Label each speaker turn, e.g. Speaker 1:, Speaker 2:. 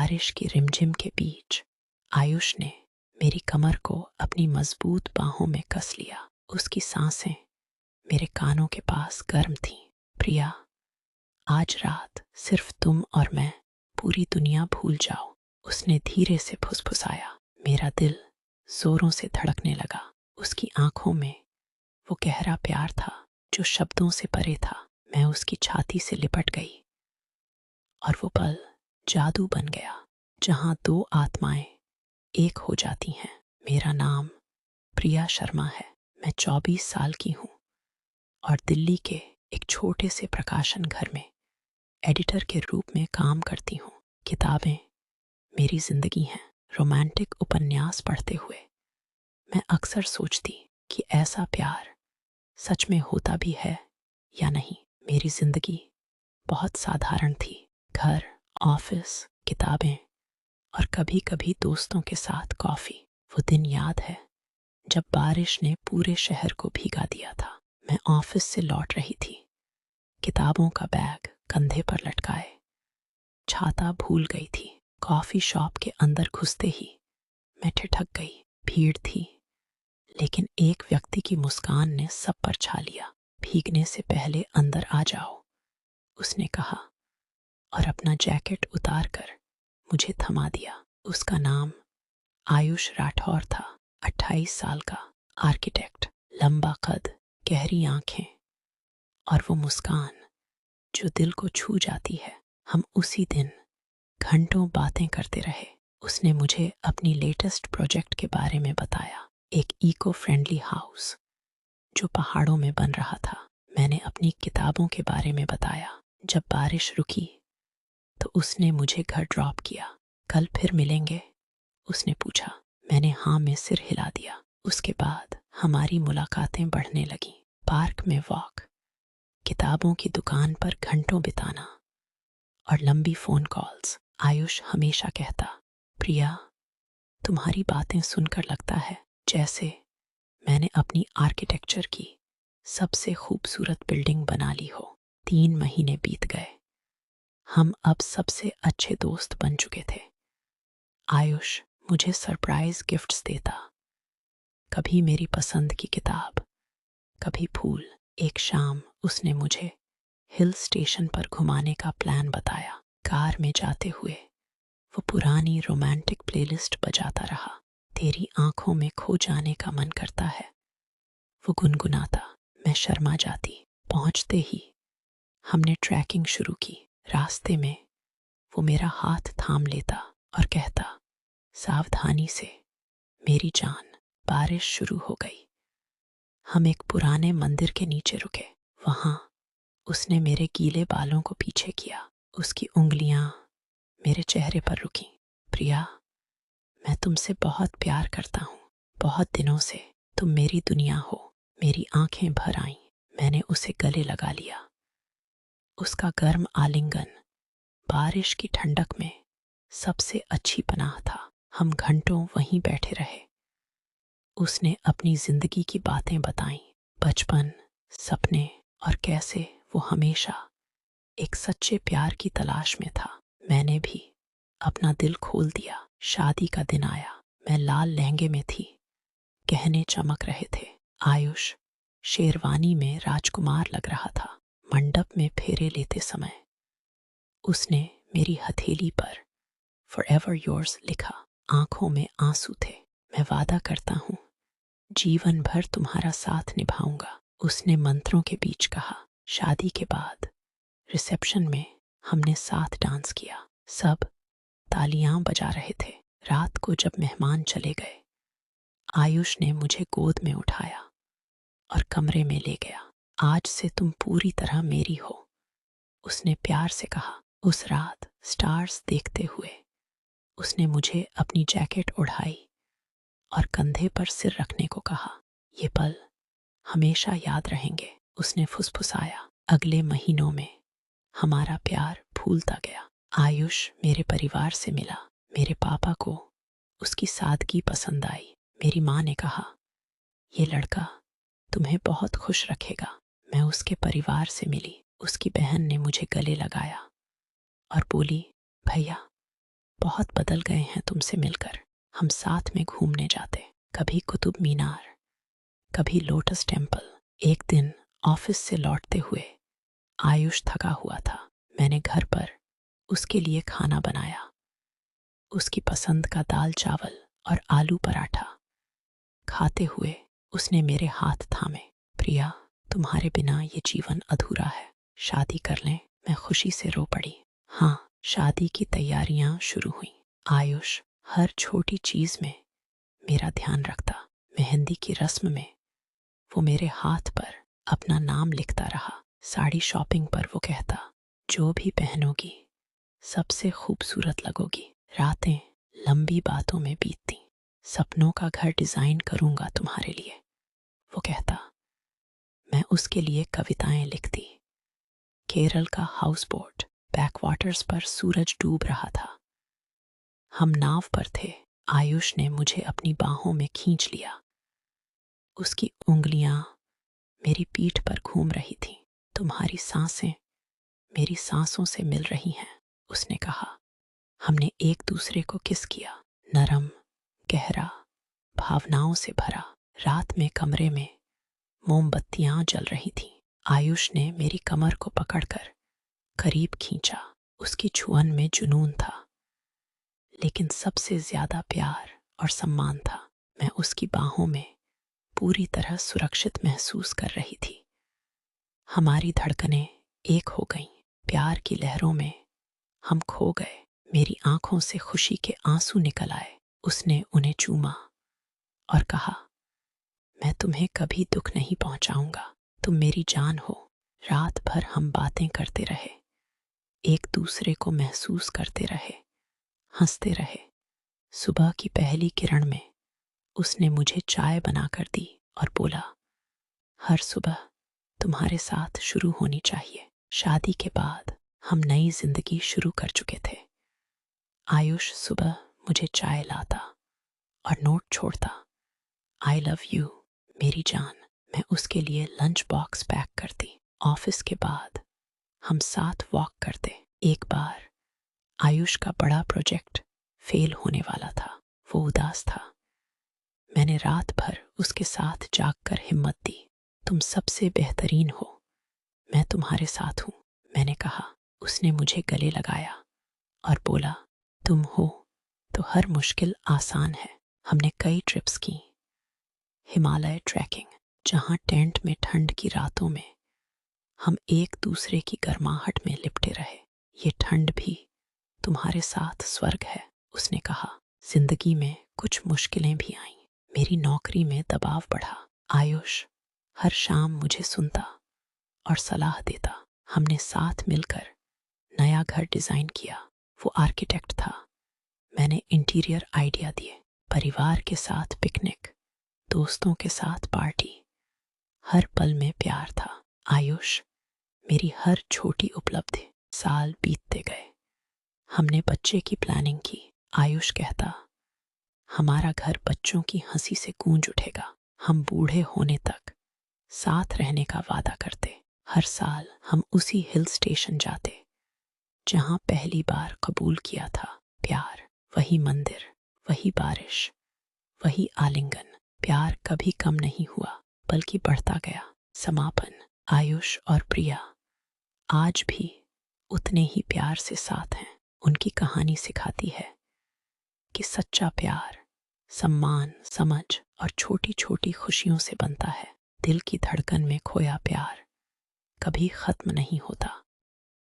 Speaker 1: बारिश की रिमझिम के बीच आयुष ने मेरी कमर को अपनी मजबूत बाहों में कस लिया। उसकी सांसें मेरे कानों के पास गर्म थीं। प्रिया, आज रात सिर्फ तुम और मैं, पूरी दुनिया भूल जाओ, उसने धीरे से फुसफुसाया। मेरा दिल जोरों से धड़कने लगा। उसकी आंखों में वो गहरा प्यार था जो शब्दों से परे था। मैं उसकी छाती से लिपट गई और वो पल जादू बन गया जहां दो आत्माएं एक हो जाती हैं। मेरा नाम प्रिया शर्मा है। मैं 24 साल की हूँ और दिल्ली के एक छोटे से प्रकाशन घर में एडिटर के रूप में काम करती हूँ। किताबें मेरी जिंदगी हैं। रोमांटिक उपन्यास पढ़ते हुए मैं अक्सर सोचती कि ऐसा प्यार सच में होता भी है या नहीं। मेरी जिंदगी बहुत साधारण थी। घर, ऑफिस, किताबें और कभी कभी दोस्तों के साथ कॉफी। वो दिन याद है जब बारिश ने पूरे शहर को भीगा दिया था। मैं ऑफिस से लौट रही थी, किताबों का बैग कंधे पर लटकाए। छाता भूल गई थी। कॉफी शॉप के अंदर घुसते ही मैं ठिठक गई। भीड़ थी, लेकिन एक व्यक्ति की मुस्कान ने सब पर छा लिया। भीगने से पहले अंदर आ जाओ, उसने कहा और अपना जैकेट उतार कर मुझे थमा दिया। उसका नाम आयुष राठौर था। 28 साल का आर्किटेक्ट, लंबा कद, गहरी आंखें और वो मुस्कान जो दिल को छू जाती है। हम उसी दिन घंटों बातें करते रहे। उसने मुझे अपनी लेटेस्ट प्रोजेक्ट के बारे में बताया, एक इको फ्रेंडली हाउस जो पहाड़ों में बन रहा था। मैंने अपनी किताबों के बारे में बताया। जब बारिश रुकी तो उसने मुझे घर ड्रॉप किया। कल फिर मिलेंगे, उसने पूछा। मैंने हाँ में सिर हिला दिया। उसके बाद हमारी मुलाकातें बढ़ने लगीं। पार्क में वॉक, किताबों की दुकान पर घंटों बिताना और लंबी फोन कॉल्स। आयुष हमेशा कहता, प्रिया, तुम्हारी बातें सुनकर लगता है जैसे मैंने अपनी आर्किटेक्चर की सबसे खूबसूरत बिल्डिंग बना ली हो। 3 महीने बीत गए। हम अब सबसे अच्छे दोस्त बन चुके थे। आयुष मुझे सरप्राइज गिफ्ट्स देता, कभी मेरी पसंद की किताब, कभी फूल। एक शाम उसने मुझे हिल स्टेशन पर घुमाने का प्लान बताया। कार में जाते हुए वो पुरानी रोमांटिक प्लेलिस्ट बजाता रहा। तेरी आंखों में खो जाने का मन करता है, वो गुनगुनाता। मैं शर्मा जाती। पहुंचते ही हमने ट्रैकिंग शुरू की। रास्ते में वो मेरा हाथ थाम लेता और कहता, सावधानी से मेरी जान। बारिश शुरू हो गई। हम एक पुराने मंदिर के नीचे रुके। वहां उसने मेरे गीले बालों को पीछे किया। उसकी उंगलियां मेरे चेहरे पर रुकी। प्रिया, मैं तुमसे बहुत प्यार करता हूँ। बहुत दिनों से तुम मेरी दुनिया हो। मेरी आंखें भर आईं। मैंने उसे गले लगा लिया। उसका गर्म आलिंगन बारिश की ठंडक में सबसे अच्छी पनाह था। हम घंटों वहीं बैठे रहे। उसने अपनी जिंदगी की बातें बताईं, बचपन, सपने और कैसे वो हमेशा एक सच्चे प्यार की तलाश में था। मैंने भी अपना दिल खोल दिया। शादी का दिन आया। मैं लाल लहंगे में थी, गहने चमक रहे थे। आयुष शेरवानी में राजकुमार लग रहा था। मंडप में फेरे लेते समय उसने मेरी हथेली पर फॉरएवर योर्स लिखा। आंखों में आंसू थे। मैं वादा करता हूँ जीवन भर तुम्हारा साथ निभाऊंगा, उसने मंत्रों के बीच कहा। शादी के बाद रिसेप्शन में हमने साथ डांस किया। सब तालियां बजा रहे थे। रात को जब मेहमान चले गए, आयुष ने मुझे गोद में उठाया और कमरे में ले गया। आज से तुम पूरी तरह मेरी हो, उसने प्यार से कहा। उस रात स्टार्स देखते हुए उसने मुझे अपनी जैकेट ओढ़ाई और कंधे पर सिर रखने को कहा। ये पल हमेशा याद रहेंगे, उसने फुसफुसाया। अगले महीनों में हमारा प्यार फूलता गया। आयुष मेरे परिवार से मिला। मेरे पापा को उसकी सादगी पसंद आई। मेरी माँ ने कहा, ये लड़का तुम्हें बहुत खुश रखेगा। मैं उसके परिवार से मिली। उसकी बहन ने मुझे गले लगाया और बोली, भैया बहुत बदल गए हैं तुमसे मिलकर। हम साथ में घूमने जाते, कभी कुतुब मीनार, कभी लोटस टेम्पल। एक दिन ऑफिस से लौटते हुए आयुष थका हुआ था। मैंने घर पर उसके लिए खाना बनाया, उसकी पसंद का दाल चावल और आलू पराठा। खाते हुए उसने मेरे हाथ थामे। प्रिया, तुम्हारे बिना ये जीवन अधूरा है, शादी कर लें। मैं खुशी से रो पड़ी। हाँ, शादी की तैयारियां शुरू हुई। आयुष हर छोटी चीज में मेरा ध्यान रखता। मेहंदी की रस्म में वो मेरे हाथ पर अपना नाम लिखता रहा। साड़ी शॉपिंग पर वो कहता, जो भी पहनोगी सबसे खूबसूरत लगोगी। रातें लंबी बातों में बीतती। सपनों का घर डिजाइन करूंगा तुम्हारे लिए, वो कहता। मैं उसके लिए कविताएं लिखती। केरल का हाउस बोट, बैकवाटर्स पर सूरज डूब रहा था। हम नाव पर थे। आयुष ने मुझे अपनी बाहों में खींच लिया। उसकी उंगलियां मेरी पीठ पर घूम रही थीं। तुम्हारी सांसें मेरी सांसों से मिल रही हैं, उसने कहा। हमने एक दूसरे को किस किया, नरम, गहरा, भावनाओं से भरा। रात में कमरे में मोमबत्तियां जल रही थीं। आयुष ने मेरी कमर को पकड़कर करीब खींचा। उसकी छुअन में जुनून था, लेकिन सबसे ज्यादा प्यार और सम्मान था। मैं उसकी बाहों में पूरी तरह सुरक्षित महसूस कर रही थी। हमारी धड़कनें एक हो गईं। प्यार की लहरों में हम खो गए। मेरी आंखों से खुशी के आंसू निकल आए। उसने उन्हें चूमा और कहा, मैं तुम्हें कभी दुख नहीं पहुंचाऊंगा, तुम मेरी जान हो। रात भर हम बातें करते रहे, एक दूसरे को महसूस करते रहे, हंसते रहे। सुबह की पहली किरण में उसने मुझे चाय बनाकर दी और बोला, हर सुबह तुम्हारे साथ शुरू होनी चाहिए। शादी के बाद हम नई जिंदगी शुरू कर चुके थे। आयुष सुबह मुझे चाय लाता और नोट छोड़ता, आई लव यू मेरी जान। मैं उसके लिए लंच बॉक्स पैक करती। ऑफिस के बाद हम साथ वॉक करते। एक बार आयुष का बड़ा प्रोजेक्ट फेल होने वाला था। वो उदास था। मैंने रात भर उसके साथ जागकर हिम्मत दी। तुम सबसे बेहतरीन हो, मैं तुम्हारे साथ हूं, मैंने कहा। उसने मुझे गले लगाया और बोला, तुम हो तो हर मुश्किल आसान है। हमने कई ट्रिप्स की। हिमालय ट्रैकिंग, जहां टेंट में ठंड की रातों में हम एक दूसरे की गर्माहट में लिपटे रहे। ये ठंड भी तुम्हारे साथ स्वर्ग है, उसने कहा। जिंदगी में कुछ मुश्किलें भी आईं। मेरी नौकरी में दबाव बढ़ा। आयुष हर शाम मुझे सुनता और सलाह देता। हमने साथ मिलकर नया घर डिजाइन किया। वो आर्किटेक्ट था, मैंने इंटीरियर आइडिया दिए। परिवार के साथ पिकनिक, दोस्तों के साथ पार्टी, हर पल में प्यार था। आयुष मेरी हर छोटी उपलब्धि। साल बीतते गए। हमने बच्चे की प्लानिंग की। आयुष कहता, हमारा घर बच्चों की हंसी से गूंज उठेगा। हम बूढ़े होने तक साथ रहने का वादा करते। हर साल हम उसी हिल स्टेशन जाते जहां पहली बार कबूल किया था प्यार। वही मंदिर, वही बारिश, वही आलिंगन। प्यार कभी कम नहीं हुआ, बल्कि बढ़ता गया। समापन। आयुष और प्रिया आज भी उतने ही प्यार से साथ हैं। उनकी कहानी सिखाती है कि सच्चा प्यार सम्मान, समझ और छोटी छोटी खुशियों से बनता है। दिल की धड़कन में खोया प्यार कभी खत्म नहीं होता।